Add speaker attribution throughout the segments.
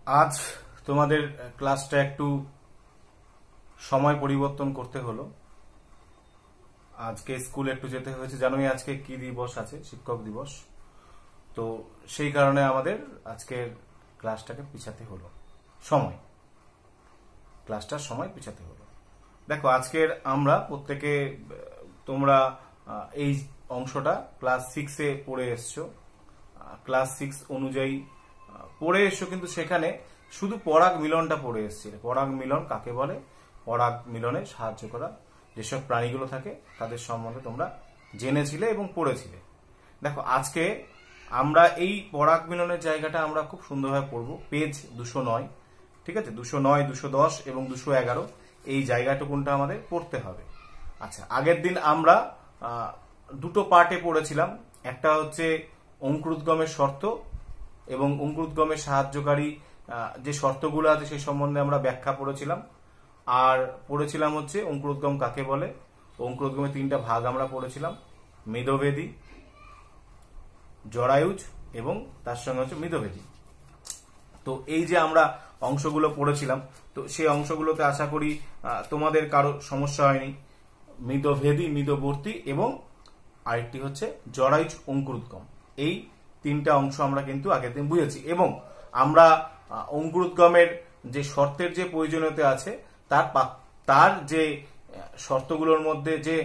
Speaker 1: আজ তোমাদের ক্লাসটা একটু সময় পরিবর্তন করতে হলো। আজকে স্কুলে একটু যেতে হয়েছে, জানোই আজকে কি দিবস আছে, শিক্ষক দিবস। তো সেই কারণে আমাদের আজকের ক্লাসটাকে পিছাতে হলো, ক্লাসটার সময় পিছাতে হলো। দেখো, আজকের আমরা প্রত্যেকে, তোমরা এই অংশটা ক্লাস 6-এ পড়ে এসছো, ক্লাস 6 অনুযায়ী পড়ে এসছো, কিন্তু সেখানে শুধু পরাগ মিলনটা পড়ে এসেছিলে। পরাগ মিলন কাকে বলে, পরাগ মিলনে সাহায্য করা যেসব প্রাণীগুলো থাকে তাদের সম্বন্ধে তোমরা জেনেছিলে এবং পড়েছিলে। দেখো, আজকে আমরা এই পরাগ মিলনের জায়গাটা আমরা খুব সুন্দরভাবে পড়বো। পেজ 209, ঠিক আছে, 209, 210 এবং 211 এই জায়গাটুকুনটা আমাদের পড়তে হবে। আচ্ছা, আগের দিন আমরা দুটো পার্টে পড়েছিলাম। একটা হচ্ছে অঙ্কুরোদ্গমের শর্ত এবং অঙ্কুরোদ্গমের সাহায্যকারী যে শর্তগুলো আছে সেই সম্বন্ধে আমরা ব্যাখ্যা পড়েছিলাম। আর পড়েছিলাম হচ্ছে অঙ্কুরোদ্গম কাকে বলে। অঙ্কুরোদ্গমের 3টা ভাগ আমরা পড়েছিলাম, মেদভেদী, জরায়ুজ এবং তার সঙ্গে হচ্ছে মৃদভেদী। তো এই যে আমরা অংশগুলো পড়েছিলাম, তো সেই অংশগুলোতে আশা করি তোমাদের কারো সমস্যা হয়নি। মৃদভেদী, মৃদবর্তী এবং আরেকটি হচ্ছে জরায়ুজ অঙ্কুরোদ্গম, এই 3টা অংশ আমরা কিন্তু আগের দিন বুঝেছি। এবং আমরা অঙ্কুরোদ্গমের যে শর্তের যে প্রয়োজনীয়তা আছে তার যে শর্তগুলোর মধ্যে যে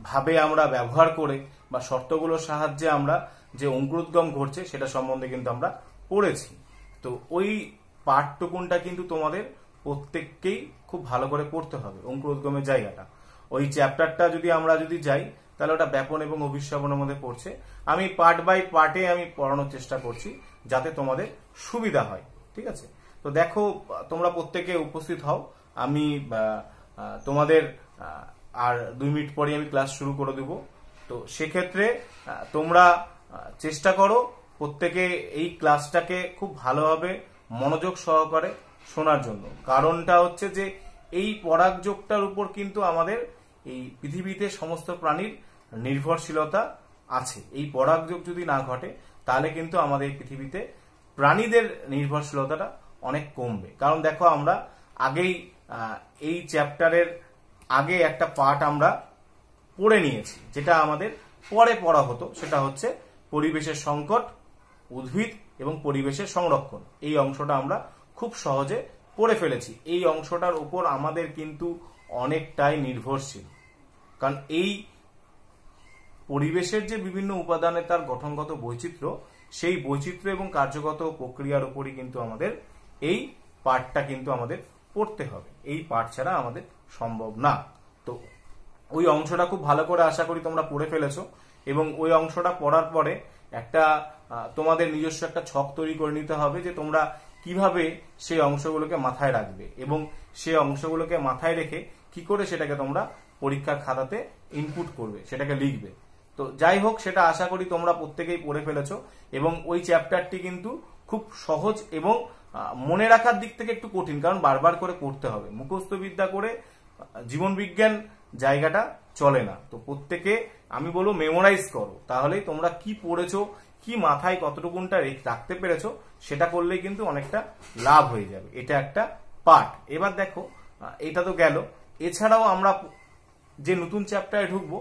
Speaker 1: ভাবে আমরা ব্যবহার করে বা শর্তগুলোর সাহায্যে আমরা যে অঙ্কুরোদ্গম ঘটছে সেটা সম্বন্ধে কিন্তু আমরা পড়েছি। তো ওই পাঠটুকুনটা কিন্তু তোমাদের প্রত্যেককেই খুব ভালো করে পড়তে হবে। অঙ্কুরোদ্গমের জায়গাটা, ওই চ্যাপ্টারটা আমরা যদি যাই তাহলে ওটা ব্যাপন এবং অভিশ্রাবণের মধ্যে পড়ছে। আমি পার্ট বাই পার্টে আমি পড়ানোর চেষ্টা করছি যাতে তোমাদের সুবিধা হয়, ঠিক আছে। তো দেখো, তোমরা প্রত্যেকে উপস্থিত হও। আমি তোমাদের আর 2 মিনিট পরে আমি ক্লাস শুরু করে দেব। তো সেক্ষেত্রে তোমরা চেষ্টা করো প্রত্যেকে এই ক্লাসটাকে খুব ভালোভাবে মনোযোগ সহকারে শোনার জন্য। কারণটা হচ্ছে যে এই পরাগযোগটার উপর কিন্তু আমাদের এই পৃথিবীতে সমস্ত প্রাণীর নির্ভরশীলতা আছে। এই পরাগযোগ যদি না ঘটে তাহলে কিন্তু আমাদের এই পৃথিবীতে প্রাণীদের নির্ভরশীলতাটা অনেক কমবে। কারণ দেখো, আমরা আগেই এই চ্যাপ্টারের আগে একটা পার্ট আমরা পড়ে নিয়েছি, যেটা আমাদের পরে পড়া হতো। সেটা হচ্ছে পরিবেশের সংকট, উদ্ভিদ এবং পরিবেশের সংরক্ষণ। এই অংশটা আমরা খুব সহজে পড়ে ফেলেছি। এই অংশটার উপর আমাদের কিন্তু অনেকটাই নির্ভরশীল, কারণ এই পরিবেশের যে বিভিন্ন উপাদানের তার গঠনগত বৈচিত্র্য, সেই বৈচিত্র্য এবং কার্যগত প্রক্রিয়ার উপরই কিন্তু আমাদের এই পাঠটা কিন্তু আমাদের পড়তে হবে। এই পাঠ ছাড়া আমাদের সম্ভব না। তো ওই অংশটা খুব ভালো করে আশা করি তোমরা পড়ে ফেলেছো, এবং ওই অংশটা পড়ার পরে একটা তোমাদের নিজস্ব একটা ছক তৈরি করে নিতে হবে যে তোমরা কিভাবে সেই অংশগুলোকে মাথায় রাখবে এবং সেই অংশগুলোকে মাথায় রেখে কি করে সেটাকে তোমরা পরীক্ষার খাতাতে ইনপুট করবে, সেটাকে লিখবে। তো যাই হোক, সেটা আশা করি তোমরা প্রত্যেকেই পড়ে ফেলেছো। এবং ওই চ্যাপ্টারটি কিন্তু খুব সহজ এবং মনে রাখার দিক থেকে একটু কঠিন, কারণ বারবার করে পড়তে হবে। মুখস্থ বিদ্যা করে জীবন বিজ্ঞান জায়গাটা চলে না। তো প্রত্যেকে আমি বলবো মেমোরাইজ করো, তাহলেই তোমরা কি পড়েছো, কি মাথায় কতটুকুনটা রাখতে পেরেছো, সেটা করলেই কিন্তু অনেকটা লাভ হয়ে যাবে। এটা একটা পার্ট। এবার দেখো, এটা তো গেল। এছাড়াও আমরা যে নতুন চ্যাপ্টারে ঢুকবো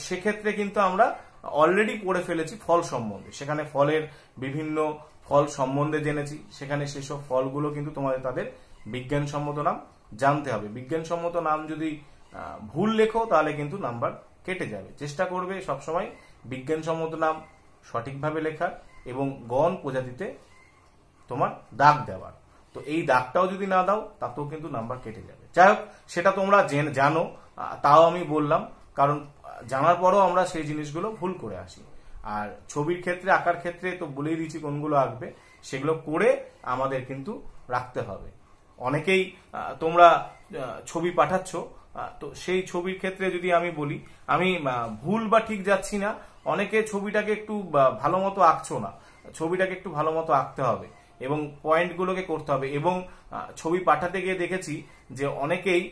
Speaker 1: সেক্ষেত্রে কিন্তু আমরা অলরেডি পড়ে ফেলেছি ফল সম্বন্ধে। সেখানে ফলের বিভিন্ন ফল সম্বন্ধে জেনেছি। সেখানে সেসব ফলগুলো কিন্তু তোমাদের তাদের বিজ্ঞানসম্মত নাম জানতে হবে। বিজ্ঞানসম্মত নাম যদি ভুল লেখো তাহলে কিন্তু নাম্বার কেটে যাবে। চেষ্টা করবে সবসময় বিজ্ঞানসম্মত নাম সঠিকভাবে লেখার এবং গণ প্রজাতিতে তোমার দাগ দেওয়ার। তো এই দাগটাও যদি না দাও তাতেও কিন্তু নাম্বার কেটে যাবে। যাই হোক, সেটা তোমরা জানো, তাও আমি বললাম, কারণ জানার পরও আমরা সেই জিনিসগুলো ভুল করে আসি। আর ছবির ক্ষেত্রে, আঁকার ক্ষেত্রে তো বলেই দিচ্ছি কোনগুলো আঁকবে, সেগুলো করে আমাদের কিন্তু রাখতে হবে। অনেকেই তোমরা ছবি পাঠাচ্ছ, তো সেই ছবির ক্ষেত্রে যদি আমি বলি, আমি ভুল বা ঠিক যাচ্ছি না। অনেকে ছবিটাকে একটু ভালো মতো আঁকছো না, ছবিটাকে একটু ভালো মতো আঁকতে হবে এবং পয়েন্টগুলোকে করতে হবে। এবং ছবি পাঠাতে গিয়ে দেখেছি যে অনেকেই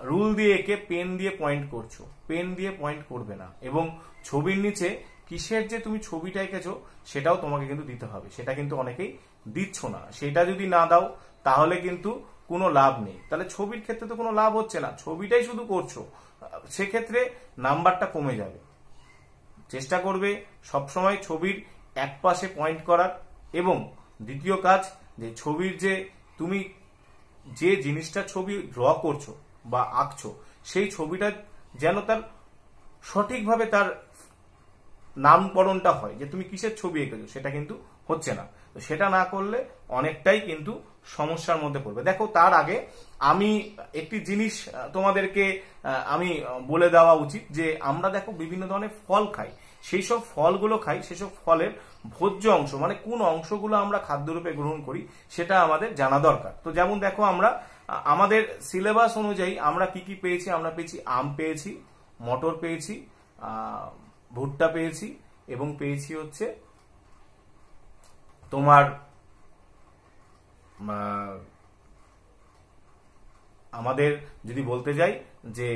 Speaker 1: রুল দিয়ে এঁকে পেন দিয়ে পয়েন্ট করছো, পেন দিয়ে পয়েন্ট করবে না। এবং ছবির নিচে কিসের যে তুমি ছবিটা এঁকেছো সেটাও তোমাকে কিন্তু দিতে হবে, সেটা কিন্তু অনেকেই দিচ্ছ না। সেটা যদি না দাও তাহলে কিন্তু কোনো লাভ নেই। তাহলে ছবির ক্ষেত্রে তো কোনো লাভ হচ্ছে না, ছবিটাই শুধু করছো, সেক্ষেত্রে নাম্বারটা কমে যাবে। চেষ্টা করবে সবসময় ছবির এক পাশে পয়েন্ট করার, এবং দ্বিতীয় কাজ যে ছবির যে তুমি যে জিনিসটা ছবি ড্র করছো বা আঁকছো সেই ছবিটা যেন তার সঠিকভাবে তার নামকরণটা হয়, যে তুমি কিসের ছবি এঁকেছো সেটা কিন্তু হচ্ছে না। তো সেটা না করলে অনেকটাই কিন্তু সমস্যার মধ্যে পড়বে। দেখো তার আগে আমি একটি জিনিস তোমাদেরকে আমি বলে দেওয়া উচিত, যে আমরা দেখো বিভিন্ন ধরনের ফল খাই, সেই সব ফলগুলো খাই, সেসব ফলের ভোজ্য অংশ মানে কোন অংশগুলো আমরা খাদ্যরূপে গ্রহণ করি সেটা আমাদের জানা দরকার। তো যেমন দেখো আমরা আমাদের সিলেবাস অনুযায়ী আমরা কি কি পেয়েছি, আমরা পেয়েছি আম পেয়েছি, মটর পেয়েছি, ভুট্টা পেয়েছি, এবং পেয়েছি হচ্ছে তোমার আমাদের যদি বলতে যাই যে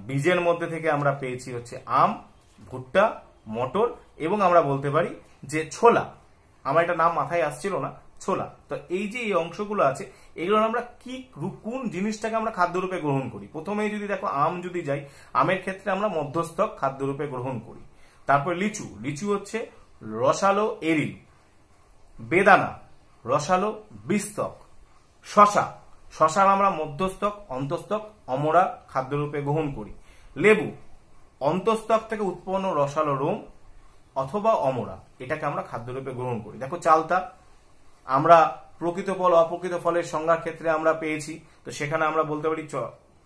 Speaker 1: বীজের মধ্যে থেকে আমরা পেয়েছি হচ্ছে আম, ভুট্টা, মটর, এবং আমরা বলতে পারি যে ছোলা। আমার একটা নাম মাথায় আসছিল না, ছোলা। তো এই যে এই অংশগুলো আছে এগুলো আমরা কি কোন জিনিসটাকে আমরা খাদ্যরূপে গ্রহণ করি। প্রথমেই যদি দেখো আম যদি যাই, আমের ক্ষেত্রে আমরা মধ্যস্থক খাদ্যরূপে গ্রহণ করি। তারপর লিচু, লিচু হচ্ছে রসালো এরিল। বেদানা রসালো বিস্তক। শশা, শশার আমরা মধ্যস্থক, অন্তস্তক, অমরা খাদ্যরূপে গ্রহণ করি। লেবু অন্তস্তক থেকে উৎপন্ন রসালো রোম অথবা অমরা, এটাকে আমরা খাদ্যরূপে গ্রহণ করি। দেখো চালতা, আমরা প্রকৃত ফল অপ্রকৃত ফলের সংজ্ঞার ক্ষেত্রে আমরা পেয়েছি, তো সেখানে আমরা বলতে পারি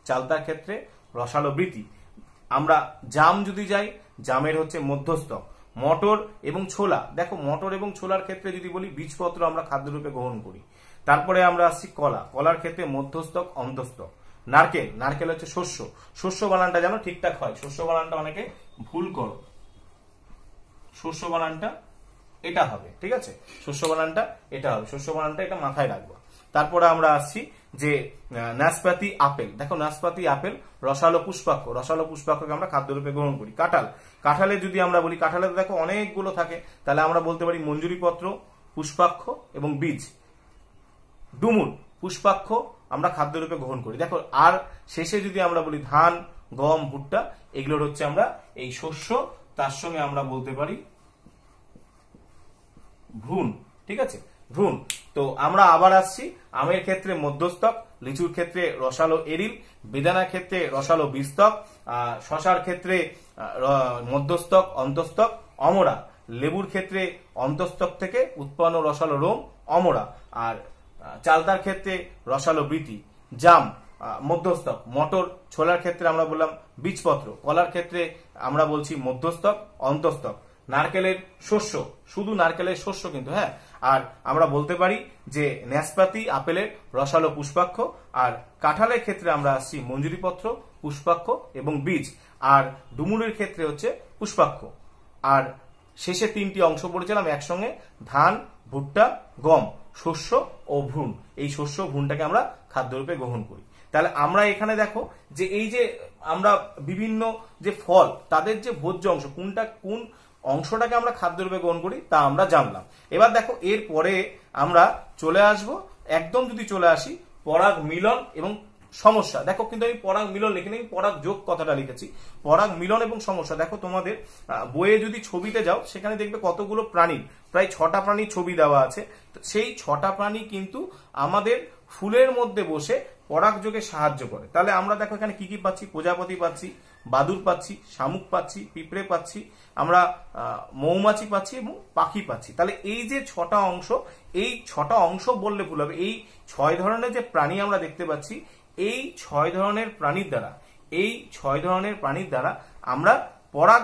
Speaker 1: চালতার ক্ষেত্রে রসালো বৃতি। আমরা জাম যদি যাই, জামের হচ্ছে মধ্যস্থক। মটর এবং ছোলা, দেখো মটর এবং ছোলার ক্ষেত্রে যদি বলি বীজপত্র আমরা খাদ্যরূপে গ্রহণ করি। তারপরে আমরা আসছি কলা, কলার ক্ষেত্রে মধ্যস্থক, অন্তস্থক। নারকেল, নারকেল হচ্ছে শস্য, শস্য বানানটা যেন ঠিকঠাক হয়, শস্য বানানটা অনেকে ভুল করো, শস্য বানানটা এটা হবে, ঠিক আছে, শস্য বানানটা এটা হবে, শস্য বানানটা এটা মাথায় রাখবো। তারপরে আমরা আসছি যে নাশপাতি আপেল, দেখো নাশপাতি আপেল রসালো পুষ্পাক্ষ, রসালো পুষ্পাক্ষকে আমরা খাদ্যরূপে গ্রহণ করি। কাঁঠাল, কাঁঠালে যদি আমরা বলি, কাঁঠালে দেখো অনেকগুলো থাকে, তাহলে আমরা বলতে পারি মঞ্জুরিপত্র, পুষ্পাক্ষ এবং বীজ। ডুমুর, পুষ্পাক্ষ আমরা খাদ্যরূপে গ্রহণ করি। দেখো আর শেষে যদি আমরা বলি ধান, গম, ভুট্টা, এগুলোর হচ্ছে আমরা এই শস্য, তার সঙ্গে আমরা বলতে পারি ভ্রূণ, ঠিক আছে, ভ্রূণ। তো আমরা আবার আসছি, আমের ক্ষেত্রে মধ্যস্থক, লিচুর ক্ষেত্রে রসালো এরিল, বেদানার ক্ষেত্রে রসালো বিস্তক, শশার ক্ষেত্রে মধ্যস্থক, অন্তস্তক, অমরা। লেবুর ক্ষেত্রে অন্তস্তক থেকে উৎপন্ন রসালো রোম, অমরা। আর চালতার ক্ষেত্রে রসালো বৃতি। জাম মধ্যস্থক। মটর, ছোলার ক্ষেত্রে আমরা বললাম বীজপত্র। কলার ক্ষেত্রে আমরা বলছি মধ্যস্থক, অন্তস্তক। নারকেলের শস্য, শুধু নারকেলের শস্য কিন্তু, হ্যাঁ। আর আমরা বলতে পারি যে নাশপাতি আপেলের রসালো পুষ্পাক্ষ। আর কাঁঠালের ক্ষেত্রে আমরা আসছি মঞ্জুরিপত্র, পুষ্পাক্ষ এবং বীজ। আর ডুমুরের ক্ষেত্রে হচ্ছে পুষ্পাক্ষ। আর শেষে তিনটি অংশ পড়েছিলাম একসঙ্গে, ধান, ভুট্টা, গম, শস্য ও ভ্রূণ। এই শস্য ভ্রূণটাকে আমরা খাদ্যরূপে গ্রহণ করি। তাহলে আমরা এখানে দেখো যে এই যে আমরা বিভিন্ন যে ফল তাদের যে ভোজ্য অংশ, কোনটা কোন অংশটাকে আমরা খাদ্যরূপে গ্রহণ করি তা আমরা জানলাম। এবার দেখো এরপরে আমরা চলে আসব, একদম যদি চলে আসি পরাগ মিলন এবং সমস্যা। দেখো কিন্তু আমি পরাগ মিলন লিখিনি, আমি পরাগ যোগ কথাটা লিখেছি। পরাগ মিলন এবং সমস্যা, দেখো তোমাদের বইয়ে যদি ছবিতে যাও সেখানে দেখবে কতগুলো প্রাণী, প্রায় 6টা প্রাণীর ছবি দেওয়া আছে। সেই 6টা প্রাণী কিন্তু আমাদের ফুলের মধ্যে বসে পরাগ যোগে সাহায্য করে। তাহলে আমরা দেখো এখানে কি কি পাচ্ছি, প্রজাপতি পাচ্ছি, বাদুর পাচ্ছি, শামুক পাচ্ছি, পিঁপড়ে পাচ্ছি, আমরা মৌমাছি পাচ্ছি এবং পাখি পাচ্ছি। তাহলে এই যে 6টা অংশ, এই 6টা অংশ বললে ভুল হবে, এই 6 ধরনের যে প্রাণী আমরা দেখতে পাচ্ছি, এই 6 ধরনের প্রাণীর দ্বারা আমরা পরাগ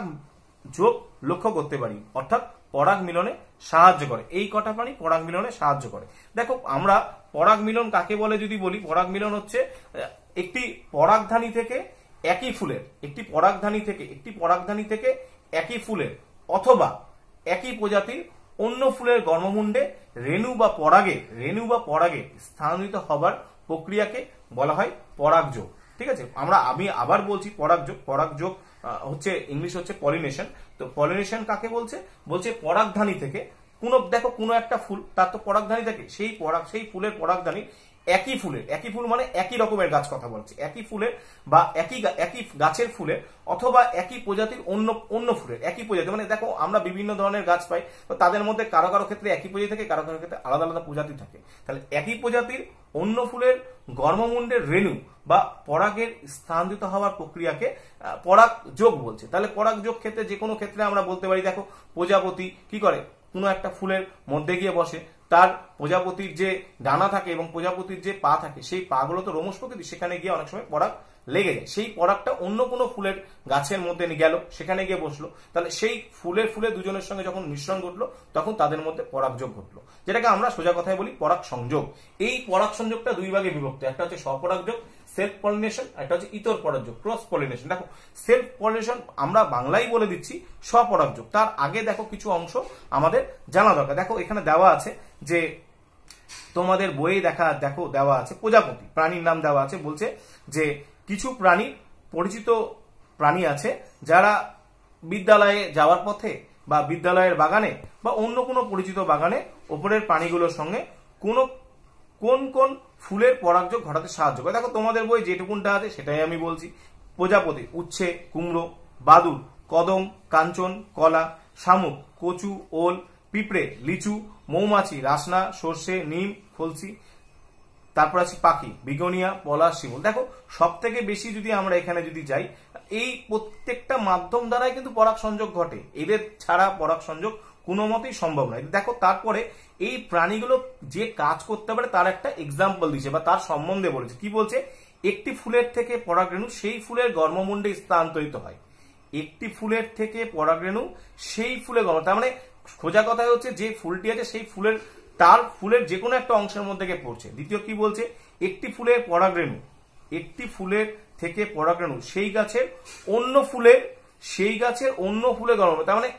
Speaker 1: যোগ লক্ষ্য করতে পারি, অর্থাৎ পরাগ মিলনে সাহায্য করে। এই কটা প্রাণী পরাগ মিলনে সাহায্য করে। দেখো আমরা পরাগ মিলন কাকে বলে যদি বলি, পরাগ মিলন হচ্ছে একটি পরাগধানী থেকে একই ফুলের, একটি পরাগধানী থেকে একই ফুলের অথবা একই প্রজাতির অন্য ফুলের গর্ভমুণ্ডে রেণু বা পরাগে স্থানান্তরিত হবার প্রক্রিয়াকে বলা হয় পরাগযোগ, ঠিক আছে। আমি আবার বলছি পরাগযোগ হচ্ছে ইংলিশ হচ্ছে পলিনেশন। তো পলিনেশন কাকে বলছে? বলছে পরাগধানী থেকে দেখো কোনো একটা ফুল, তার তো পরাগধানী থাকে, সেই ফুলের পরাগধানী একই ফুল মানে একই রকমের গাছ কথা বলছে, একই ফুলের বা একই গাছের ফুলের অথবা একই প্রজাতির অন্য ফুলের, একই প্রজাতি মানে দেখো আমরা বিভিন্ন ধরনের গাছ পাই, তো তাদের মধ্যে কারো কারো ক্ষেত্রে একই প্রজাতি থাকে, কারো কারো ক্ষেত্রে আলাদা আলাদা প্রজাতি থাকে। তাহলে একই প্রজাতির অন্য ফুলের গর্ভমুণ্ডের রেণু বা পরাগের স্থানান্তরিত হওয়ার প্রক্রিয়াকে পরাগ যোগ বলছে। তাহলে পরাগ যোগ ক্ষেত্রে যে কোনো ক্ষেত্রে আমরা বলতে পারি, দেখো প্রজাপতি কি করে, কোনো একটা ফুলের মধ্যে গিয়ে বসে, তার প্রজাপতির যে ডানা থাকে এবং প্রজাপতির যে পা থাকে, সেই পা গুলো তো রোমশ প্রকৃতি, সেখানে গিয়ে অনেক সময় পরাগ লেগে যায়, সেই পরাগটা অন্য কোনো ফুলের গাছের মধ্যে গেল, সেখানে গিয়ে বসলো, তাহলে সেই ফুলে দুজনের সঙ্গে যখন মিশ্রণ ঘটলো তখন তাদের মধ্যে পরাগ যোগ ঘটলো, যেটাকে আমরা সোজা কথায় বলি পরাগ সংযোগ। এই পরাগ সংযোগটা দুই ভাগে বিভক্ত, একটা হচ্ছে স্বপরাগ যোগ সেলফ পলিনেশন, একটা হচ্ছে ইতর পরাগ যোগ ক্রস পলিনেশন। দেখো সেলফ পলিনেশন আমরা বাংলায় বলে দিচ্ছি স্বপরাগ যোগ, তার আগে দেখো কিছু অংশ আমাদের জানা দরকার। দেখো এখানে দেওয়া আছে যে তোমাদের বইয়ে দেখো দেওয়া আছে প্রজাপতি প্রাণীর নাম দেওয়া আছে, বলছে যে কিছু প্রাণী পরিচিত প্রাণী আছে যারা বিদ্যালয়ে যাওয়ার পথে বা বিদ্যালয়ের বাগানে বা অন্য কোনো পরিচিত বাগানে ওপরের প্রাণীগুলোর সঙ্গে কোন কোন ফুলের পরাগযোগ ঘটাতে সাহায্য করে। দেখো তোমাদের বই যেটুকুনটা আছে সেটাই আমি বলছি। প্রজাপতি উচ্ছে, কুমড়ো, বাদুর, কদম, কাঞ্চন, কলা, শামুক, কচু, ওল, পিঁপড়ে, লিচু, মৌমাছি, রাসনা, সর্ষে, নিম, ফলসি, তারপর আছে পাখি, বিগনিয়া, পলাশ, শিমুল। দেখো সব থেকে বেশি যদি আমরা এখানে যদি যাই, এই প্রত্যেকটা মাধ্যম দ্বারাই কিন্তু পরাগ সংযোগ ঘটে, এদের ছাড়া পরাগ সংযোগ কোনো মতেই সম্ভব নয়। দেখো তারপরে এই প্রাণীগুলো যে কাজ করতে পারে তার একটা এক্সাম্পল দিচ্ছে বা তার সম্বন্ধে বলেছে। কি বলছে? একটি ফুলের থেকে পরাগরেণু সেই ফুলের গর্ভমুণ্ডে স্থানান্তরিত হয়, একটি ফুলের থেকে পরাগরেণু সেই ফুলের তার মানে খোঁজা কথা হচ্ছে যে ফুলটি আছে সেই ফুলের যে কোনো একটা অংশের মধ্যে পড়ছে। দ্বিতীয় কি বলছে? একটি ফুলের থেকে পরাগরেণু সেই গাছের অন্য ফুলের গর্ভমুণ্ডে, তার মানে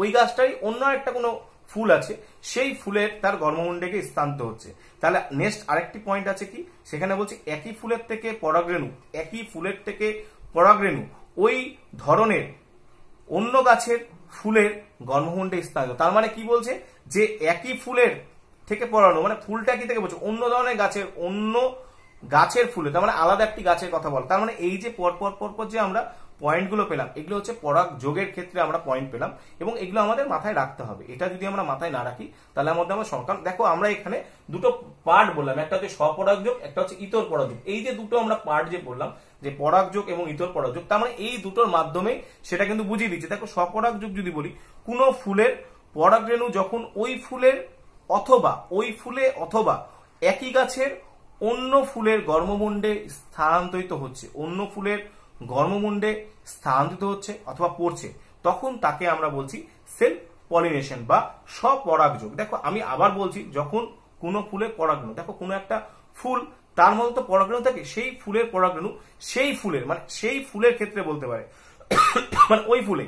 Speaker 1: ওই গাছটাই অন্য একটা কোনো ফুল আছে, সেই ফুলের তার গর্ভমুণ্ডে স্থানান্তরিত হচ্ছে। তাহলে নেক্সট আরেকটি পয়েন্ট আছে কি, সেখানে বলছে একই ফুলের থেকে পরাগরেণু ওই ধরনের অন্য গাছের ফুলের গর্ভমুণ্ডে স্থানান্তরিত। তার মানে কি বলছে? যে একই ফুলের থেকে পরাগরেণু মানে ফুলটা কি থেকে বলছে অন্য ধরনের গাছের ফুলে, তার মানে আলাদা একটি গাছের কথা বল। তার মানে এই যে পরপর যে আমরা পয়েন্টগুলো পেলাম, এগুলো হচ্ছে পরাগ যোগের ক্ষেত্রে আমরা পয়েন্ট পেলাম এবং এগুলো আমাদের মাথায় রাখতে হবে। এটা যদি আমরা মাথায় না রাখি তাহলে আমাদের সংখ্যা, দেখো আমরা এখানে দুটো পার্ট বললাম, একটা হচ্ছে স্বপরাগ যোগ, একটা হচ্ছে ইতর পরাগ যোগ। এই যে দুটো আমরা পার্ট যে বললাম যে পরাগ যোগ এবং ইতর পরাগ যোগ, তার মানে এই দুটোর মাধ্যমে সেটা কিন্তু বুঝিয়ে দিচ্ছে। দেখো স্বপরাগ যোগ যদি বলি, কোন ফুলের পরাগরেণু যখন ওই ফুলে অথবা একই গাছের অন্য ফুলের গর্ভমুণ্ডে স্থানান্তরিত হচ্ছে অথবা পড়ছে, তখন তাকে আমরা বলছি সেলফ পলিনেশন বা স্বপরাগযোগ। দেখো আমি আবার বলছি, যখন কোনো ফুলের পরাগরেণু, দেখো কোনো একটা ফুল তার মধ্যে তো পরাগরেণু থাকে, সেই ফুলের পরাগরেণু সেই ফুলের ক্ষেত্রে বলতে পারে মানে ওই ফুলে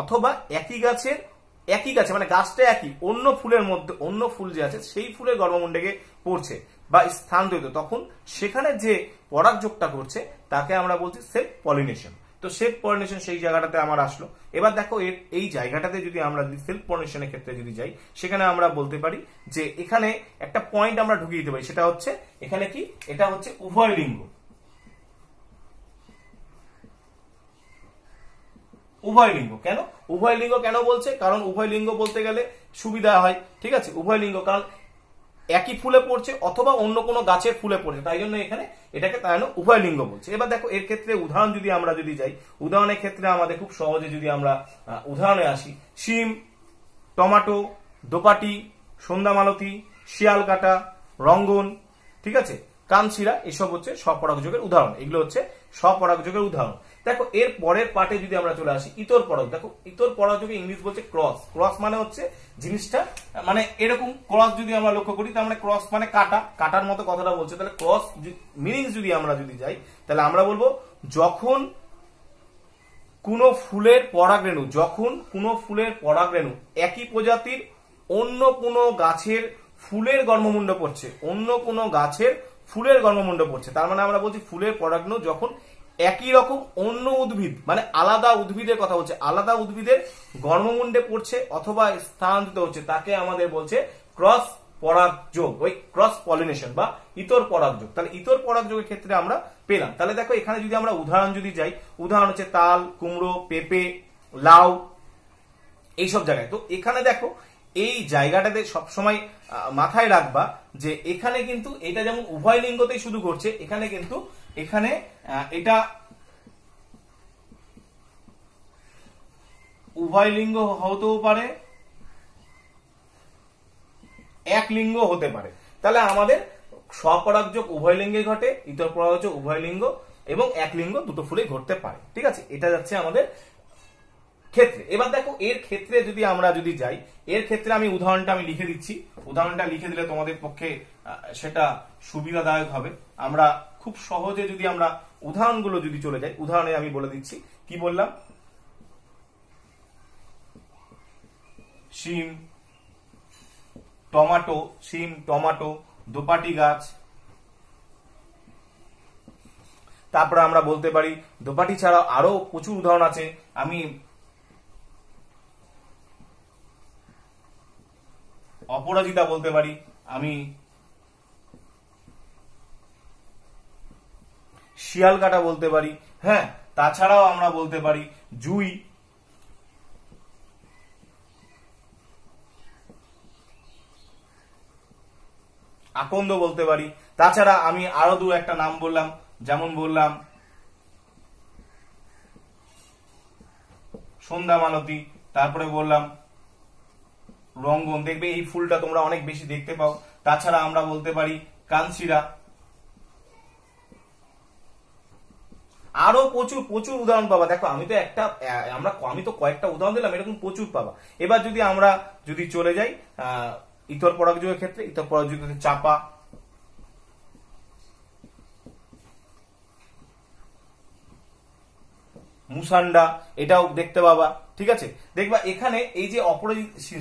Speaker 1: অথবা একই গাছে মানে গাছটা একই অন্য ফুলের মধ্যে অন্য ফুল যে আছে সেই ফুলের গর্ভমুণ্ডে পড়ছে বা স্থানান্তরিত, তখন সেখানে যে পরাগযোগটা করছে তাকে আমরা বলছি সেলফ পলিনেশন। তো সেলফ পলিনেশন সেই জায়গাটাতে আমার আসলো। এবার দেখো এই জায়গাটাতে যদি আমরা সেলফ পলিনেশনের ক্ষেত্রে যদি যাই, সেখানে আমরা বলতে পারি যে এখানে একটা পয়েন্ট আমরা ঢুকিয়ে দিতে পারি, সেটা হচ্ছে এখানে কি, এটা হচ্ছে উভয় লিঙ্গ। কেন উভয় লিঙ্গ কেন বলছে? কারণ উভয় লিঙ্গ বলতে গেলে সুবিধা হয়, ঠিক আছে? উভয় লিঙ্গ কারণ একই ফুলে পড়ছে অথবা অন্য কোনো গাছের ফুলে পড়ছে, তাই জন্য এখানে এটাকে উভয় লিঙ্গ বলছে। এবার দেখো এর ক্ষেত্রে উদাহরণ যদি আমরা যাই, উদাহরণের ক্ষেত্রে আমাদের খুব সহজে যদি আমরা উদাহরণে আসি, শিম, টমেটো, দোপাটি, সন্ধ্যামালতী, শিয়ালকাটা, রঙ্গন, ঠিক আছে, কানছিরা, এসব হচ্ছে স্বপরাগযোগের উদাহরণ। এগুলো হচ্ছে স্বপরাগযোগের উদাহরণ। দেখো এর পরের পার্টে যদি আমরা চলে আসি ইতর পরাগ, দেখো ইতর পরাগযোগে ইংলিশ বলছে ক্রস মানে হচ্ছে জিনিসটা মানে এরকম ক্রস যদি আমরা লক্ষ্য করি, তার মানে ক্রস মানে কাটার মতো কথাটা বলছে। তাহলে ক্রস মিনিংস যদি আমরা যাই, তাহলে আমরা বলবো যখন কোনো ফুলের পরাগরেণু একই প্রজাতির অন্য কোনো গাছের ফুলের গর্ভমুণ্ডে পড়ছে, অন্য কোনো গাছের ফুলের গর্ভমুণ্ডে পড়ছে, তার মানে আমরা বলছি ফুলের পরাগন যখন একই রকম অন্য উদ্ভিদ, মানে আলাদা উদ্ভিদের কথা বলছে, আলাদা উদ্ভিদের গর্ভমুণ্ডে পড়ছে অথবা স্থানান্তরিত হচ্ছে, তাকে আমাদের বলছে ক্রস পরাগযোগ, ওই ক্রস পলিনেশন বা ইতর পরাগযোগ। তাহলে ইতর পরাগযোগের ক্ষেত্রে আমরা পেলাম। তাহলে দেখো এখানে যদি আমরা উদাহরণ যদি যাই, উদাহরণ হচ্ছে তাল, কুমড়ো, পেঁপে, লাউ, এইসব জায়গায়। তো এখানে দেখো এই জায়গাটাতে সবসময় মাথায় রাখবা যে এখানে কিন্তু এটা যেমন উভয় লিঙ্গতেই শুধু ঘটছে, এখানে কিন্তু এখানে এটা উভয় লিঙ্গ হতেও পারে, এক লিঙ্গ হতে পারে। তাহলে আমাদের স্বপরাগযোগ উভয় লিঙ্গে ঘটে, ইতর পরাগযোগ উভয় লিঙ্গ এবং এক লিঙ্গ দুটো ফুলেই ঘটতে পারে। ঠিক আছে, এটা যাচ্ছে আমাদের ক্ষেত্রে। এবার দেখো এর ক্ষেত্রে যদি আমরা যদি যাই, এর ক্ষেত্রে আমি উদাহরণটা আমি লিখে দিচ্ছি, উদাহরণটা লিখে দিলে তোমাদের পক্ষে সেটা সুবিধাদায়ক হবে। আমরা খুব সহজে যদি আমরা উদাহরণগুলো যদি চলে যাই, উদাহরণে আমি বলে দিচ্ছি কি বললাম, শিম, টমেটো, শিম, টমেটো, দোপাটি গাছ। তারপরে আমরা বলতে পারি দোপাটি ছাড়াও আরো প্রচুর উদাহরণ আছে। আমি অপরাজিতা বলতে পারি, আমি শিয়াল কাটা বলতে পারি। হ্যাঁ, তাছাড়াও আমরা বলতে পারি জুই, আকন্দ বলতে পারি। তাছাড়া আমি আরো দু একটা নাম বললাম, যেমন বললাম সন্ধ্যা মালতী, তারপরে বললাম রঙ্গন, দেখবে এই ফুলটা তোমরা অনেক বেশি দেখতে পাও। তাছাড়া আমরা বলতে পারি কানসিরা, আরো প্রচুর প্রচুর উদাহরণ পাবা। দেখো আমি তো কয়েকটা উদাহরণ দিলাম, এরকম প্রচুর পাবা। এবার যদি আমরা যদি চলে যাই ইতর পরাগযোগের ক্ষেত্রে, ইতর পরাগযোগের ক্ষেত্রে চাপা, মুসান্ডা, এটাও দেখতে পাবা। ঠিক আছে, দেখবা এখানে এই যে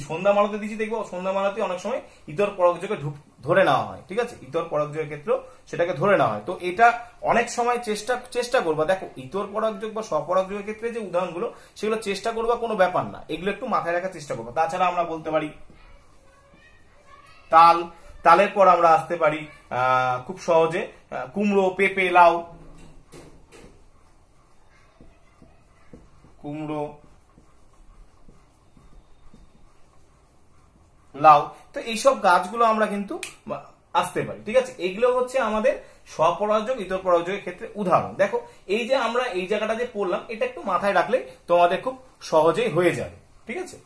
Speaker 1: সন্ধ্যা মালতি দিচ্ছি, দেখবো সন্ধ্যা মালতি অনেক সময় ইতর পরাগযোগে ধরে নেওয়া হয়। ঠিক আছে, ইতর পরাগযোগের ক্ষেত্রেও সেটাকে ধরে নেওয়া হয়। তো এটা অনেক সময় চেষ্টা করবা, দেখো ইতর পরাগযোগ বা স্বপরাগযোগের ক্ষেত্রে যে উদাহরণগুলো, সেগুলো চেষ্টা করবা, কোনো ব্যাপার না, এগুলো একটু মাথায় রাখার চেষ্টা করবা। তাছাড়া আমরা বলতে পারি তাল, তালের পর আমরা আসতে পারি খুব সহজে কুমড়ো, পেঁপে, লাউ, কুমড়ো, লাউ। তো এইসব গাছগুলো আমরা কিন্তু আসতে পারি। ঠিক আছে, এগুলো হচ্ছে আমাদের স্বপরাগযোগ ইতর পরাগযোগের ক্ষেত্রে উদাহরণ। দেখো এই যে আমরা এই জায়গাটা যে পড়লাম, এটা একটু মাথায় রাখলে তোমাদের খুব সহজেই হয়ে যাবে। ঠিক আছে,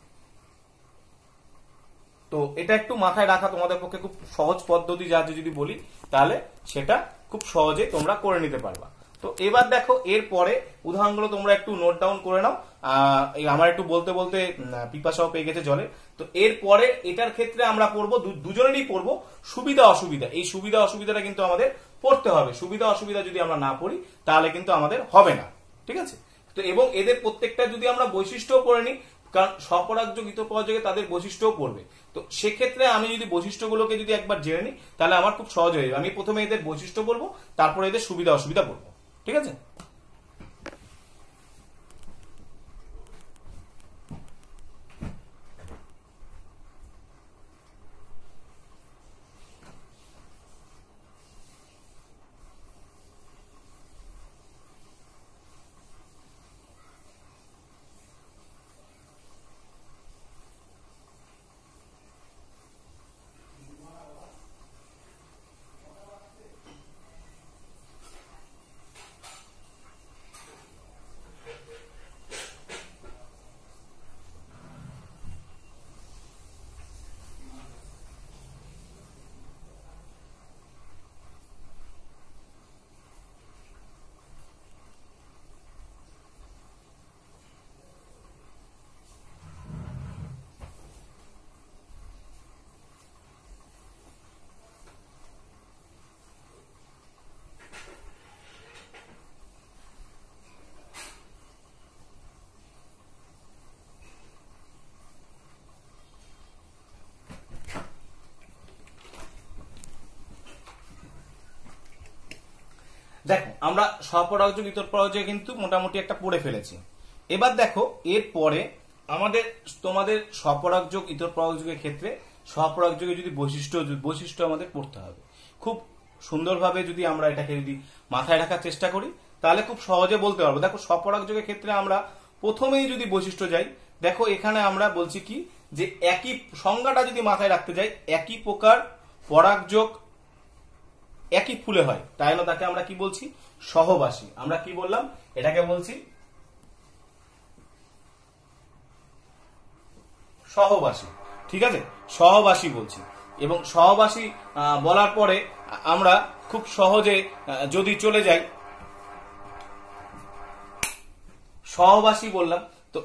Speaker 1: তো এটা একটু মাথায় রাখা তোমাদের পক্ষে খুব সহজ পদ্ধতি, যা যদি বলি তাহলে সেটা খুব সহজে তোমরা করে নিতে পারবা। তো এবার দেখো এর পরে উদাহরণগুলো তোমরা একটু নোট ডাউন করে নাও। আমার একটু বলতে বলতে পিপাসাও পেয়ে গেছে জলে। তো এর পরে এটার ক্ষেত্রে আমরা পড়বো, দুজনেরই পড়বো সুবিধা অসুবিধা। এই সুবিধা অসুবিধাটা কিন্তু আমাদের পড়তে হবে। সুবিধা অসুবিধা যদি আমরা না পড়ি তাহলে কিন্তু আমাদের হবে না। ঠিক আছে, তো এবং এদের প্রত্যেকটা যদি আমরা বৈশিষ্ট্য পড়ে নিই, কারণ স্বপরাগযোগ ইতর পরাগযোগে তাদের বৈশিষ্ট্যও পড়বে। তো সেক্ষেত্রে আমি যদি বৈশিষ্ট্যগুলোকে যদি একবার জেনে নিই, তাহলে আমার খুব সহজ হয়ে যাবে। আমি প্রথমে এদের বৈশিষ্ট্য বলবো, তারপরে এদের সুবিধা অসুবিধা বলবো। ঠিক আছে, দেখো আমরা স্বপরাগযোগ ইতর পরাগযোগ কিন্তু মোটামুটি একটা পড়ে ফেলেছি। এবার দেখো এরপরে আমাদের তোমাদের স্বপরাগযোগ ইতর পরাগযোগের ক্ষেত্রে স্বপরাগযোগের যদি বৈশিষ্ট্য আমাদের পড়তে হবে। খুব সুন্দরভাবে যদি আমরা এটাকে যদি মাথায় রাখার চেষ্টা করি তাহলে খুব সহজে বলতে পারবো। দেখো স্বপরাগযোগের ক্ষেত্রে আমরা প্রথমেই যদি বৈশিষ্ট্য যাই, দেখো এখানে আমরা বলছি কি যে একই সংজ্ঞাটা যদি মাথায় রাখতে যাই, একই প্রকার পরাগযোগ একই ফুলে হয়, তাই না তাকে আমরা কি বলছি? সহবাসী। আমরা কি বললাম? এটাকে বলছি সহবাসী। ঠিক আছে, সহবাসী বলছি। এবং সহবাসী বলার পরে আমরা খুব সহজে যদি চলে যাই, সহবাসী বললাম তো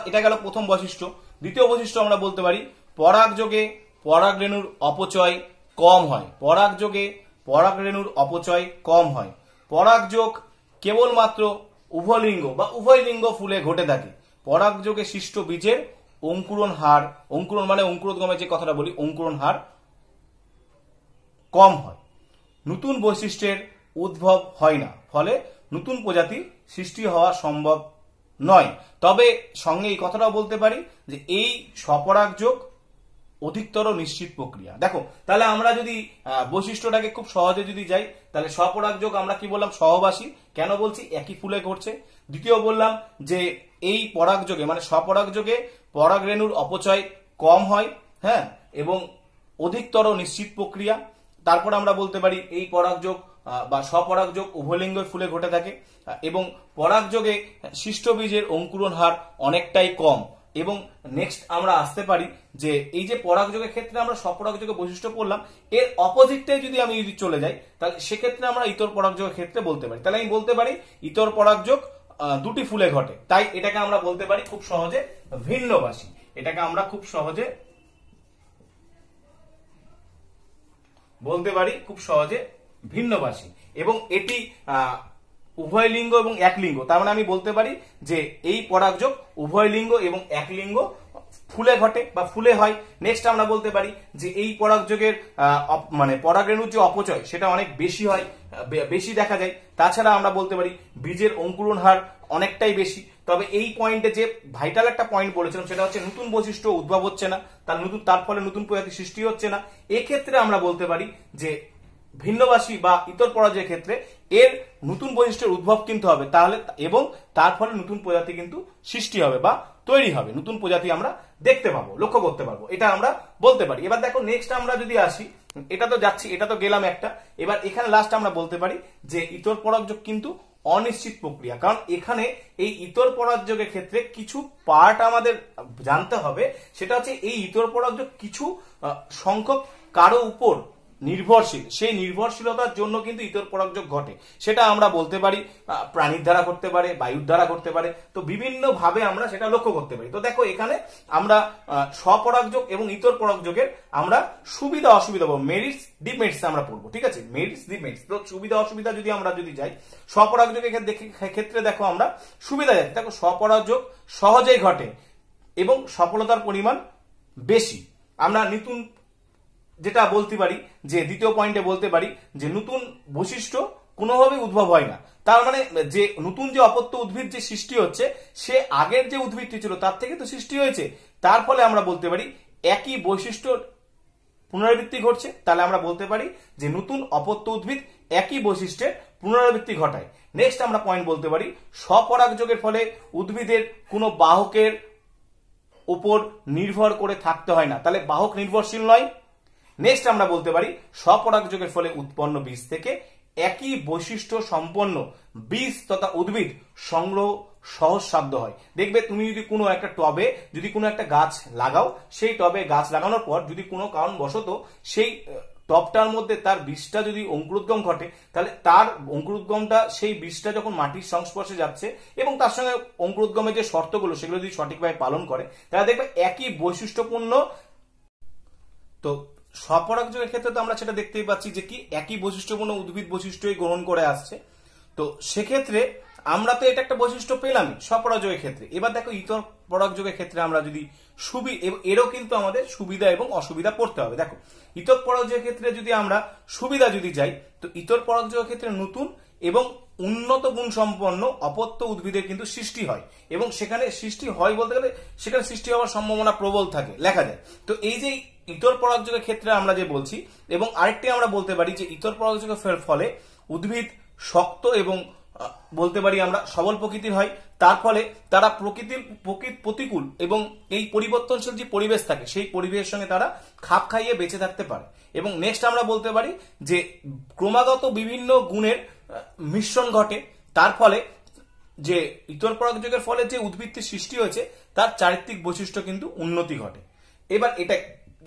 Speaker 1: এটা গেল প্রথম বৈশিষ্ট্য। দ্বিতীয় বৈশিষ্ট্য আমরা বলতে পারি পরাগযোগে পরাগরেণুর অপচয় কম হয়। পরাগযোগে পরাগরেণুর অপচয় কম হয়। পরাগযোগ কেবলমাত্র উভলিঙ্গ বা উভয় লিঙ্গ ফুলে ঘটে থাকে। পরাগযোগে সৃষ্ট বীজের অঙ্কুরণ হার, অঙ্কুরণ মানে অঙ্কুরোদ্গমের যে কথাটা বলি, অঙ্কুরণ হার কম হয়। নতুন বৈশিষ্ট্যের উদ্ভব হয় না, ফলে নতুন প্রজাতি সৃষ্টি হওয়া সম্ভব নয়। তবে সঙ্গে এই কথাটাও বলতে পারি যে এই স্বপরাগযোগ অধিকতর নিশ্চিত প্রক্রিয়া। দেখো তাহলে আমরা যদি বৈশিষ্ট্যটাকে খুব সহজে যদি যাই, তাহলে স্বপরাগযোগ আমরা কি বললাম? সহবাসী। কেন বলছি? একই ফুলে ঘটছে। দ্বিতীয় বললাম যে এই পরাগযোগে মানে স্বপরাগযোগে পরাগরেণুর অপচয় কম হয়, হ্যাঁ, এবং অধিকতর নিশ্চিত প্রক্রিয়া। তারপর আমরা বলতে পারি এই পরাগযোগ বা স্বপরাগযোগ উভয়লিঙ্গের ফুলে ঘটে থাকে এবং পরাগযোগে সৃষ্ট বীজের অঙ্কুরণ হার অনেকটাই কম। এবং নেক্সট আমরা আসতে পারি যে এই যে পরাগযোগের ক্ষেত্রে আমরা স্বপরাগযোগের বৈশিষ্ট্য পড়লাম, এর অপোজিটটাই যদি আমি চলে যাই তাহলে সেক্ষেত্রে আমরা ইতর পরাগযোগের ক্ষেত্রে বলতে পারি। তাহলে আমি বলতে পারি ইতর পরাগযোগ দুটি ফুলে ঘটে, তাই এটাকে আমরা বলতে পারি খুব সহজে ভিন্নবাসী। এটাকে আমরা খুব সহজে বলতে পারি খুব সহজে ভিন্নবাসী। এবং এটি উভয় লিঙ্গ এবং এক লিঙ্গ, তার মানে আমি বলতে পারি যে এই পরাগযোগ উভয় লিঙ্গ এবং এক লিঙ্গ ফুলে ঘটে বা ফুলে হয়। নেক্সট আমরা বলতে পারি যে এই পরাগযোগের মানে পরাগরেণুর যে অপচয় সেটা অনেক বেশি হয়, বেশি দেখা যায়। তাছাড়া আমরা বলতে পারি বীজের অঙ্কুরণ হার অনেকটাই বেশি। তবে এই পয়েন্টে যে ভাইটাল একটা পয়েন্ট বলেছিলাম সেটা হচ্ছে নতুন বৈশিষ্ট্য উদ্ভব হচ্ছে না, তার ফলে নতুন প্রজাতি সৃষ্টি হচ্ছে না। এক্ষেত্রে আমরা বলতে পারি যে ভিন্নবাসী বা ইতর পরাজয়ের ক্ষেত্রে এর নতুন বৈশিষ্ট্যের উদ্ভব কিন্তু হবে, তাহলে এবং তার ফলে নতুন প্রজাতি কিন্তু সৃষ্টি হবে বা তৈরি হবে, নতুন প্রজাতি আমরা দেখতে পাবো, লক্ষ্য করতে পারবো, এটা আমরা বলতে পারি। এবার দেখো নেক্সট আমরা যদি আসি, এটা তো যাচ্ছি, এটা তো গেলাম একটা। এবার এখানে লাস্ট আমরা বলতে পারি যে ইতর পরাগযোগ কিন্তু অনিশ্চিত প্রক্রিয়া, কারণ এখানে এই ইতর পরাগযোগের ক্ষেত্রে কিছু পার্ট আমাদের জানতে হবে। সেটা হচ্ছে এই ইতর পরাগযোগ কিছু সংখ্যক কারো উপর নির্ভরশীল, সেই নির্ভরশীলতার জন্য কিন্তু ইতর পরাগযোগ ঘটে। সেটা আমরা বলতে পারি প্রাণীর দ্বারা ঘটতে পারে, বায়ুর দ্বারা ঘটতে পারে, তো বিভিন্ন ভাবে আমরা সেটা লক্ষ্য করতে পারি। তো দেখো এখানে আমরা স্বপরাগযোগ এবং ইতর পরাগযোগের আমরা সুবিধা অসুবিধা বলবো, মেরিটস ডিমেরিটস আমরা পড়বো, ঠিক আছে, মেরিটস ডিমেরিটস। তো সুবিধা অসুবিধা যদি আমরা যাই, স্বপরাগযোগের ক্ষেত্রে দেখো আমরা সুবিধা যাই, দেখো স্বপরাগযোগ সহজেই ঘটে এবং সফলতার পরিমাণ বেশি। আমরা নতুন যেটা বলতে পারি যে দ্বিতীয় পয়েন্টে বলতে পারি যে নতুন বৈশিষ্ট্য কোনোভাবেই উদ্ভব হয় না, তার মানে যে নতুন যে অপত্য উদ্ভিদ যে সৃষ্টি হচ্ছে সে আগের যে উদ্ভিদটি ছিল তার থেকে তো সৃষ্টি হয়েছে, তার ফলে আমরা বলতে পারি একই বৈশিষ্ট্য পুনরাবৃত্তি ঘটছে। তাহলে আমরা বলতে পারি যে নতুন অপত্য উদ্ভিদ একই বৈশিষ্ট্যের পুনরাবৃত্তি ঘটায়। নেক্সট আমরা পয়েন্ট বলতে পারি স্বপরাগযোগের ফলে উদ্ভিদের কোনো বাহকের উপর নির্ভর করে থাকতে হয় না, তাহলে বাহক নির্ভরশীল নয়। নেক্সট আমরা বলতে পারি স্বপরাগযোগের ফলে উৎপন্ন বীজ থেকে একই বৈশিষ্ট্য সম্পন্ন বীজ তথা উদ্ভিদ সংগ্রহ সহজসাধ্য হয়। দেখবে তুমি যদি কোনো একটা টবে যদি কোনো একটা গাছ লাগাও, সেই টবে গাছ লাগানোর পর যদি কোনো কারণবশত সেই টবটার মধ্যে তার বীজটা যদি অঙ্কুরোদ্গম ঘটে, তাহলে তার অঙ্কুরোদ্গমটা সেই বীজটা যখন মাটির সংস্পর্শে যাচ্ছে এবং তার সঙ্গে অঙ্কুরোদ্গমের যে শর্তগুলো সেগুলো যদি সঠিকভাবে পালন করে, তাহলে দেখবে একই বৈশিষ্ট্যপূর্ণ। তো স্বপরাগযোগের ক্ষেত্রে তো আমরা সেটা দেখতেই পাচ্ছি যে কি একই বৈশিষ্ট্যপূর্ণ উদ্ভিদ বৈশিষ্ট্যই গ্রহণ করে আসছে। তো সেক্ষেত্রে আমরা তো এটা একটা বৈশিষ্ট্য পেলামই স্বপরাগযোগের ক্ষেত্রে। এবার দেখো ইতর পরাগযোগের ক্ষেত্রে আমরা যদি এরও কিন্তু আমাদের সুবিধা এবং অসুবিধা পড়তে হবে। দেখো ইতর পরাগযোগের ক্ষেত্রে যদি আমরা সুবিধা যদি যাই, তো ইতর পরাগযোগের ক্ষেত্রে নতুন এবং উন্নত গুণ সম্পন্ন অপত্য উদ্ভিদের কিন্তু সৃষ্টি হয়, এবং সেখানে সৃষ্টি হয় বলতে গেলে সেখানে সৃষ্টি হওয়ার সম্ভাবনা প্রবল থাকে, লেখা যায়। তো এই যে ইতর পরাগযোগের ক্ষেত্রে আমরা যে বলছি, এবং আরেকটি আমরা বলতে পারি যে ইতর পরাগযোগের ফলে উদ্ভিদ শক্ত এবং বলতে পারি আমরা সবল প্রকৃতির হয়। তার ফলে তারা প্রতিকূল এবং এই পরিবর্তনশীল যে পরিবেশ থাকে সেই পরিবেশের সঙ্গে তারা খাপ খাইয়ে বেঁচে থাকতে পারে। এবং নেক্সট আমরা বলতে পারি যে ক্রমাগত বিভিন্ন গুণের মিশ্রণ ঘটে, তার ফলে যে ইতর পরাগযোগের ফলে যে উদ্ভিদটি সৃষ্টি হয়েছে তার চারিত্রিক বৈশিষ্ট্য কিন্তু উন্নতি ঘটে। এবার এটা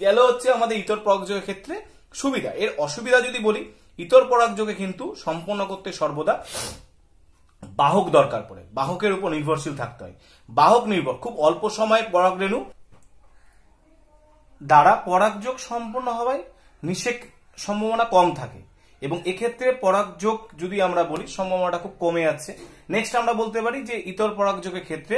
Speaker 1: গেল হচ্ছে আমাদের ইতর পরাগযোগের ক্ষেত্রে সুবিধা। এর অসুবিধা যদি বলি, ইতর পরাগযোগে কিন্তু সম্পন্ন করতে সর্বদা বাহক দরকার পড়ে, বাহকের উপর নির্ভরশীল থাকতে হয়। বাহক নির্ভর খুব অল্প সময়ে পরাগরেণু দ্বারা পরাগযোগ সম্পন্ন হওয়ায় নিষেক সম্ভাবনা কম থাকে, এবং এক্ষেত্রে পরাগযোগ যদি আমরা বলি সম্ভাবনাটা খুব কমে যাচ্ছে। নেক্সট আমরা বলতে পারি যে ইতর পরাগযোগের ক্ষেত্রে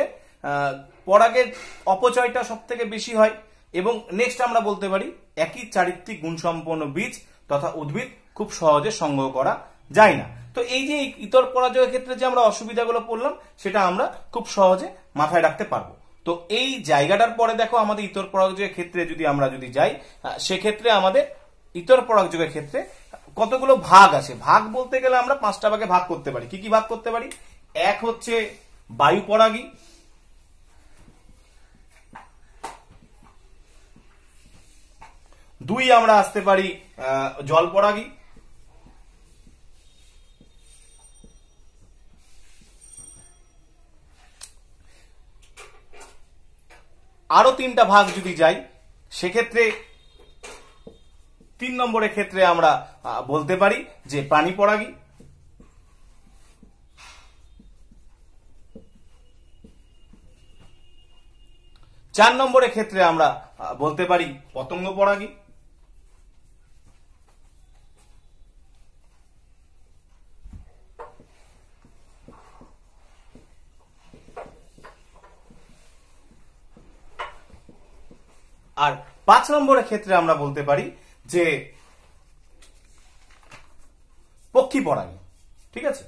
Speaker 1: পরাগের অপচয়টা সব থেকে বেশি হয়, এবং নেক্সট আমরা বলতে পারি একই চারিত্রিক গুণসম্পন্ন বীজ তথা উদ্ভিদ খুব সহজে সংগ্রহ করা যায় না। তো এই যে ইতর পরাগযোগের ক্ষেত্রে যে আমরা অসুবিধাগুলো পড়লাম সেটা আমরা খুব সহজে মাথায় রাখতে পারবো। তো এই জায়গাটার পরে দেখো আমাদের ইতর পরাগযোগের ক্ষেত্রে যদি আমরা যাই, সেক্ষেত্রে আমাদের ইতর পরাগযোগের ক্ষেত্রে কতগুলো ভাগ আছে। ভাগ বলতে গেলে আমরা 5টা ভাগে ভাগ করতে পারি। কি কি ভাগ করতে পারি? এক হচ্ছে বায়ু পরাগী, দুই আমরা আসতে পারি জল পরাগী, আরো 3টা ভাগ যদি যাই সেক্ষেত্রে 3 নম্বরের ক্ষেত্রে আমরা বলতে পারি যে প্রাণী পরাগী, 4 নম্বরের ক্ষেত্রে আমরা বলতে পারি পতঙ্গ পরাগী, আর 5 নম্বরের ক্ষেত্রে আমরা বলতে পারি যে পক্ষী পরাগী। ঠিক আছে,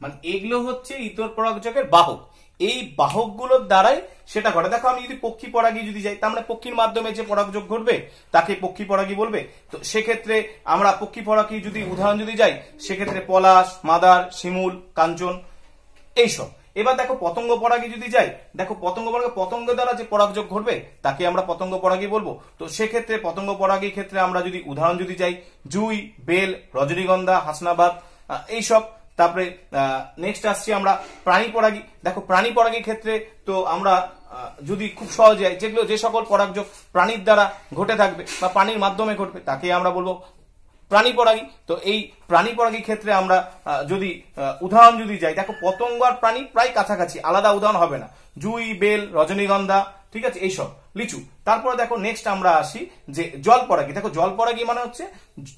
Speaker 1: মানে এগুলো হচ্ছে ইতর পরাগযোগের বাহক। এই বাহকগুলোর দ্বারাই সেটা ঘটে। দেখো আমি যদি পক্ষী পরাগী যদি যাই, তার মানে পক্ষীর মাধ্যমে যে পরাগযোগ ঘটবে তাকে পক্ষী পরাগী বলবে। তো সেক্ষেত্রে আমরা পক্ষী পরাগী যদি উদাহরণ যদি যাই, সেক্ষেত্রে পলাশ, মাদার, শিমুল, কাঞ্চন এইসব। এবার দেখো পতঙ্গ পরাগী যদি যাই, দেখো পতঙ্গ পরাগী পতঙ্গ দ্বারা যে পরাগযোগ ঘটবে তাকে আমরা পতঙ্গ পরাগী বলবো। তো সেক্ষেত্রে পতঙ্গ পরাগীর ক্ষেত্রে আমরা যদি উদাহরণ যদি যাই, জুই, বেল, রজনীগন্ধা, হাসনাবাদ এইসব। তারপরে নেক্সট আসছি আমরা প্রাণী পরাগী। দেখো প্রাণী পরাগীর ক্ষেত্রে তো আমরা যদি খুব সহজে যেগুলো যে সকল পরাগযোগ প্রাণীর দ্বারা ঘটে থাকবে বা প্রাণীর মাধ্যমে ঘটবে তাকে আমরা বলবো প্রাণী পরাগী। তো এই প্রাণী পরাগীর ক্ষেত্রে আমরা যদি উদাহরণ যদি যাই, দেখো পতঙ্গ আর প্রাণী প্রায় কাছাকাছি, আলাদা উদাহরণ হবে না। জুই, বেল, রজনীগন্ধা, ঠিক আছে, এইসব, লিচু। তারপরে দেখো নেক্সট আমরা আসি যে জল পরাগী। দেখো জল পরাগী মানে হচ্ছে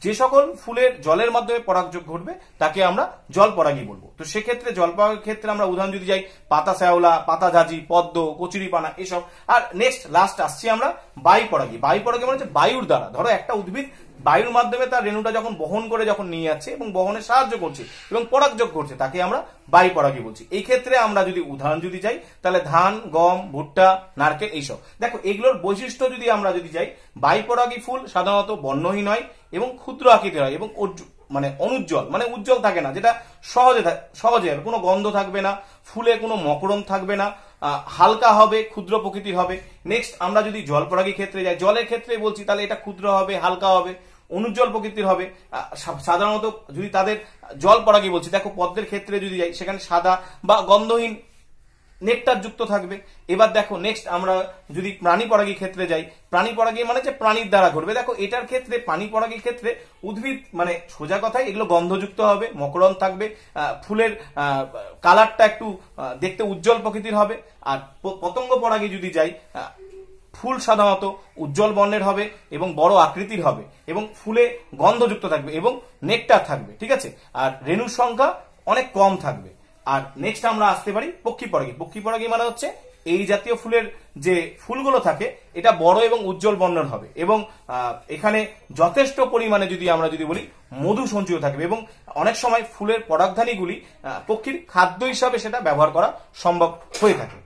Speaker 1: যে সকল ফুলের জলের মাধ্যমে পরাগযোগ ঘটবে তাকে আমরা জল পরাগী বলবো। তো সেক্ষেত্রে জল পরাগীর ক্ষেত্রে আমরা উদাহরণ যদি যাই, পাতা শ্যাওলা, পাতা ঝাঁঝি, পদ্ম, কচুরিপানা এসব। আর নেক্সট লাস্ট আসছি আমরা বায়ু পরাগী। বায়ু পরাগী মানে হচ্ছে বায়ুর দ্বারা, ধরো একটা উদ্ভিদ বায়ুর মাধ্যমে তার রেণুটা যখন বহন করে যখন নিয়ে যাচ্ছে এবং বহনে সাহায্য করছে এবং পরাগযোগ করছে তাকে আমরা বায়ু পরাগী বলছি। এই ক্ষেত্রে আমরা যদি উদাহরণ যদি যাই, তাহলে ধান, গম, ভুট্টা, নারকেল এইসব। দেখো এগুলোর বৈশিষ্ট্য যদি আমরা যদি যাই, বায়ু পরাগী ফুল সাধারণত বর্ণহীন হয় এবং ক্ষুদ্র আকৃতির হয় এবং মানে অনুজ্জ্বল, মানে উজ্জ্বল থাকে না, যেটা সহজে কোনো গন্ধ থাকবে না, ফুলে কোনো মকরন্দ থাকবে না, হালকা হবে, ক্ষুদ্র প্রকৃতির হবে। নেক্সট আমরা যদি জল পরাগী ক্ষেত্রে যাই, জলের ক্ষেত্রে বলছি তাহলে এটা ক্ষুদ্র হবে, হালকা হবে, অনুজ্জ্বল প্রকৃতির হবে। সাধারণত যদি তাদের জল পরাগী বলছি, দেখো পদ্মের ক্ষেত্রে যদি যাই সেখানে সাদা বা গন্ধহীন নেকটার যুক্ত থাকবে। এবার দেখো নেক্সট আমরা যদি প্রাণী পরাগী ক্ষেত্রে যাই, প্রাণী পরাগী মানে যে প্রাণীর দ্বারা ঘটবে। দেখো এটার ক্ষেত্রে প্রাণী পরাগীর ক্ষেত্রে উদ্ভিদ মানে সোজা কথায় এগুলো গন্ধযুক্ত হবে, মকরন্দ থাকবে, ফুলের কালারটা একটু দেখতে উজ্জ্বল প্রকৃতির হবে। আর পতঙ্গ পরাগী যদি যাই, ফুল সাধারণত উজ্জ্বল বর্ণের হবে এবং বড় আকৃতির হবে এবং ফুলে গন্ধযুক্ত থাকবে এবং নেকটার থাকবে, ঠিক আছে। আর রেণুর সংখ্যা অনেক কম থাকবে। আর নেক্সট আমরা আসতে পারি পক্ষী পরাগী। পক্ষী পরাগী মানে হচ্ছে এই জাতীয় ফুলের যে ফুলগুলো থাকে এটা বড় এবং উজ্জ্বল বর্ণের হবে এবং এখানে যথেষ্ট পরিমাণে যদি বলি মধু সঞ্চিত থাকবে এবং অনেক সময় ফুলের পরাগধানীগুলি পক্ষীর খাদ্য হিসাবে সেটা ব্যবহার করা সম্ভব হয়ে থাকে।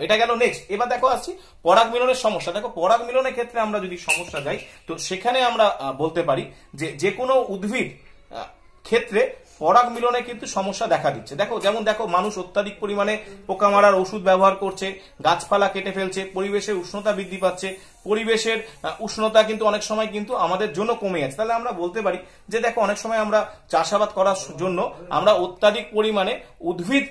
Speaker 1: এটা গেল নেক্সট। এবার দেখো আসছি পরাগ মিলনের সমস্যা। দেখো পরাগ মিলনের ক্ষেত্রে আমরা যদি সমস্যা যাই তো সেখানে আমরা বলতে পারি যে কোনো উদ্ভিদ ক্ষেত্রে পরাগ মিলনে কিন্তু সমস্যা দেখা দিচ্ছে। দেখো মানুষ অত্যাধিক পরিমাণে পোকা মারার ওষুধ ব্যবহার করছে, গাছপালা কেটে ফেলছে, পরিবেশের উষ্ণতা বৃদ্ধি পাচ্ছে, পরিবেশের উষ্ণতা কিন্তু অনেক সময় কিন্তু আমাদের জন্য কমে যাচ্ছে। তাহলে আমরা বলতে পারি যে দেখো অনেক সময় আমরা চাষাবাদ করার জন্য আমরা অত্যাধিক পরিমাণে উদ্ভিদ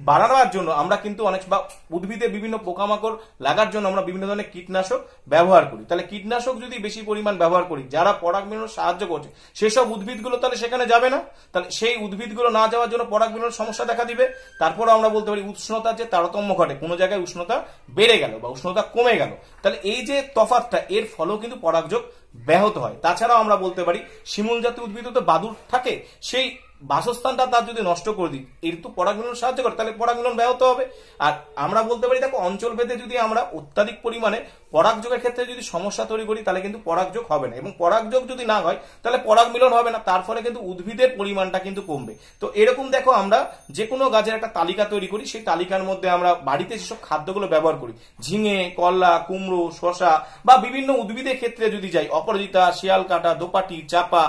Speaker 1: বাড়ানোর জন্য আমরা কিন্তু বা উদ্ভিদে বিভিন্ন পোকামাকড় লাগার জন্য আমরা বিভিন্ন ধরনের কীটনাশক ব্যবহার করি। তাহলে কীটনাশক যদি বেশি পরিমাণ ব্যবহার করি যারা পরাগ মিলনে সাহায্য করছে সেসব উদ্ভিদগুলো তাহলে সেখানে যাবে না। তাহলে সেই উদ্ভিদগুলো না যাওয়ার জন্য পরাগ মিলনের সমস্যা দেখা দিবে। তারপর আমরা বলতে পারি উষ্ণতার যে তারতম্য ঘটে, কোনো জায়গায় উষ্ণতা বেড়ে গেল বা উষ্ণতা কমে গেল, তাহলে এই যে তফাৎটা এর ফলেও কিন্তু পরাগযোগ ব্যাহত হয়। তাছাড়াও আমরা বলতে পারি শিমুল জাতীয় উদ্ভিদে তো বাদুড় থাকে, সেই বাসস্থানটা তার যদি নষ্ট করে দিই এর তো পরাগ মিলন সাহায্য করে, তাহলে পরাগ মিলন ব্যাহত হবে। আর আমরা বলতে পারি দেখো অঞ্চল ভেদে যদি আমরা অত্যাধিক পরিমাণে পরাগযোগের ক্ষেত্রে যদি সমস্যা তৈরি করি তাহলে কিন্তু পরাগযোগ হবে না এবং পরাগযোগ যদি না হয় তাহলে পরাগ মিলন হবে না, তার ফলে কিন্তু উদ্ভিদের পরিমাণটা কিন্তু কমবে। তো এরকম দেখো আমরা যে কোনো গাছের একটা তালিকা তৈরি করি, সেই তালিকার মধ্যে আমরা বাড়িতে যেসব খাদ্যগুলো ব্যবহার করি ঝিঙে, করলা, কুমড়ো, শসা বা বিভিন্ন উদ্ভিদের ক্ষেত্রে যদি যাই অপরাজিতা, শিয়ালকাঁটা, দোপাটি, চাপা,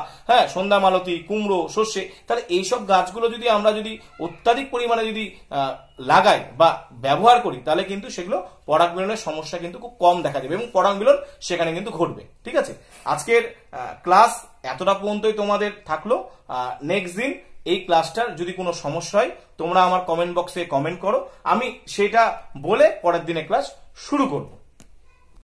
Speaker 1: সন্ধ্যা মালতী, কুমড়ো, সর্ষে, তাহলে এইসব গাছগুলো যদি আমরা অত্যাধিক পরিমাণে লাগাই বা ব্যবহার করি তাহলে কিন্তু সেগুলো পরাগ মিলনের সমস্যা কিন্তু খুব কম দেখা যাবে এবং পরাগ মিলন সেখানে কিন্তু ঘটবে। ঠিক আছে, আজকের ক্লাস এতটা পর্যন্তই তোমাদের থাকলো। নেক্সট দিন এই ক্লাসটার যদি কোনো সমস্যা হয় তোমরা আমার কমেন্ট বক্সে কমেন্ট করো, আমি সেটা বলে পরের দিনে ক্লাস শুরু করব।